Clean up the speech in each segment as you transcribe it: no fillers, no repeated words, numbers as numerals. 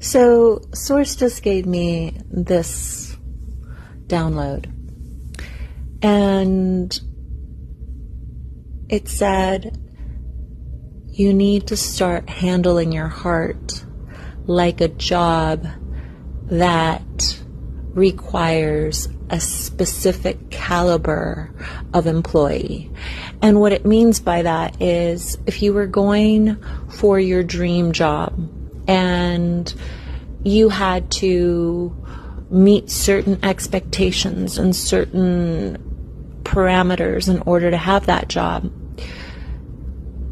So Source just gave me this download, and it said you need to start handling your heart like a job that requires a specific caliber of employee. And what it means by that is if you were going for your dream job and you had to meet certain expectations and certain parameters in order to have that job,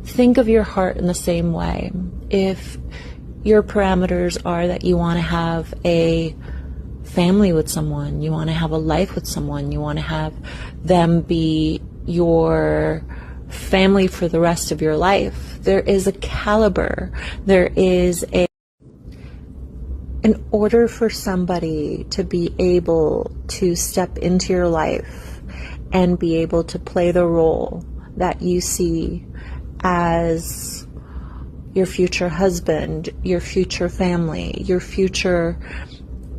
think of your heart in the same way. If your parameters are that you want to have a family with someone, you want to have a life with someone, you want to have them be your family for the rest of your life, there is a caliber, there is a... In order for somebody to be able to step into your life and be able to play the role that you see as your future husband, your future family, your future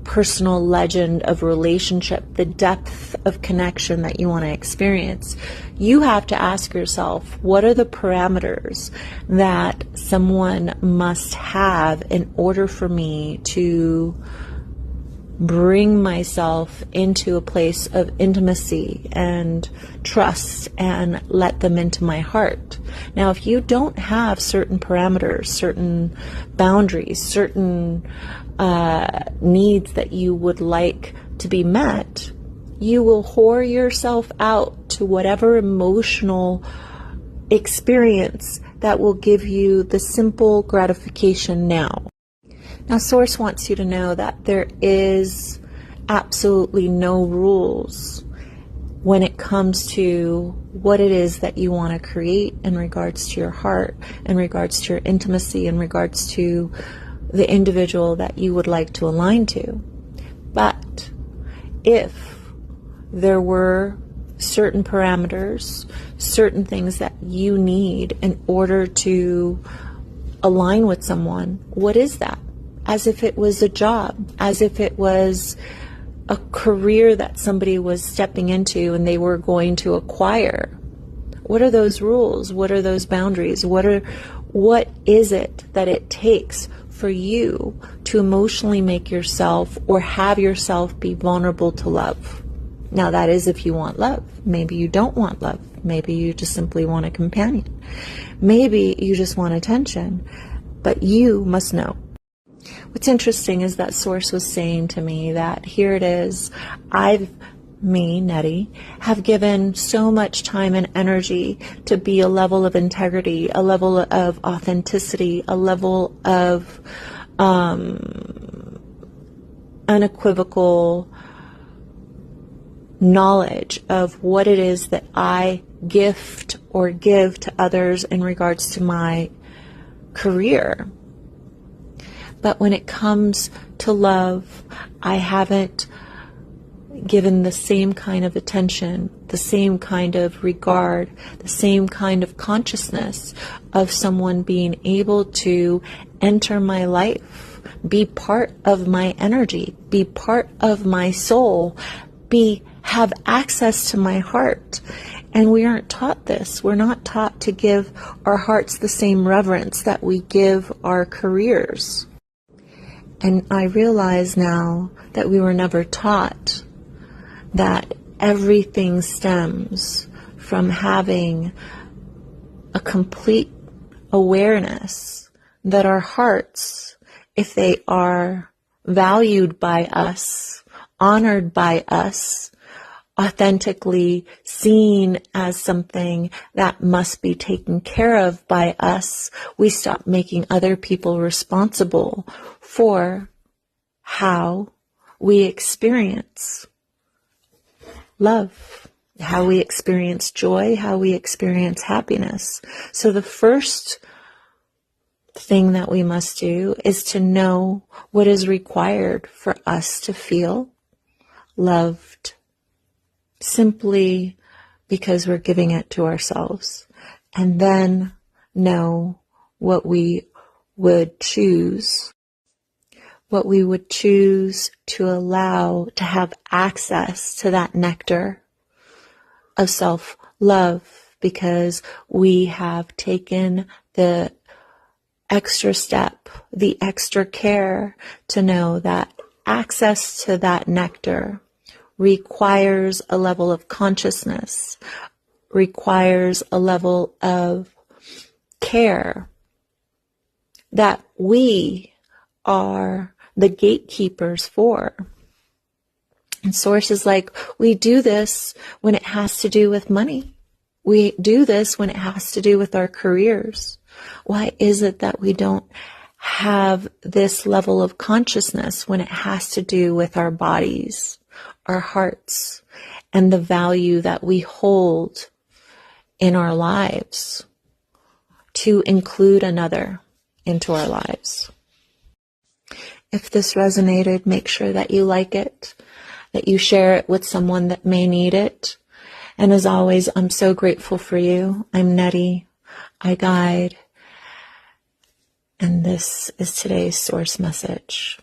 personal legend of relationship, the depth of connection that you want to experience, you have to ask yourself, what are the parameters that someone must have in order for me to bring myself into a place of intimacy and trust and let them into my heart? Now, if you don't have certain parameters, certain boundaries, certain needs that you would like to be met, you will whore yourself out to whatever emotional experience that will give you the simple gratification now. Now, Source wants you to know that there is absolutely no rules when it comes to what it is that you want to create in regards to your heart, in regards to your intimacy, in regards to the individual that you would like to align to. But if there were certain parameters, certain things that you need in order to align with someone, what is that? As if it was a job, as if it was a career that somebody was stepping into and they were going to acquire. What are those rules? What are those boundaries? What is it that it takes for you to emotionally make yourself or have yourself be vulnerable to love? Now, that is if you want love. Maybe you don't want love. Maybe you just simply want a companion. Maybe you just want attention. But you must know. What's interesting is that Source was saying to me that here it is, me, Nettie, have given so much time and energy to be a level of integrity, a level of authenticity, a level of unequivocal knowledge of what it is that I gift or give to others in regards to my career. But when it comes to love, I haven't given the same kind of attention, the same kind of regard, the same kind of consciousness of someone being able to enter my life, be part of my energy, be part of my soul, have access to my heart. And we aren't taught this. We're not taught to give our hearts the same reverence that we give our careers. And I realize now that we were never taught that everything stems from having a complete awareness that our hearts, if they are valued by us, honored by us, authentically seen as something that must be taken care of by us, we stop making other people responsible for how we experience love, how we experience joy, how we experience happiness. So the first thing that we must do is to know what is required for us to feel loved, simply because we're giving it to ourselves, and then know what we would choose, what we would choose to allow to have access to that nectar of self-love, because we have taken the extra step, the extra care to know that access to that nectar requires a level of consciousness, requires a level of care that we are the gatekeepers for. And Source is like, we do this when it has to do with money. We do this when it has to do with our careers. Why is it that we don't have this level of consciousness when it has to do with our bodies, our hearts, and the value that we hold in our lives to include another into our lives? If this resonated, make sure that you like it, that you share it with someone that may need it. And as always, I'm so grateful for you. I'm Nettie. I guide. And this is today's Source message.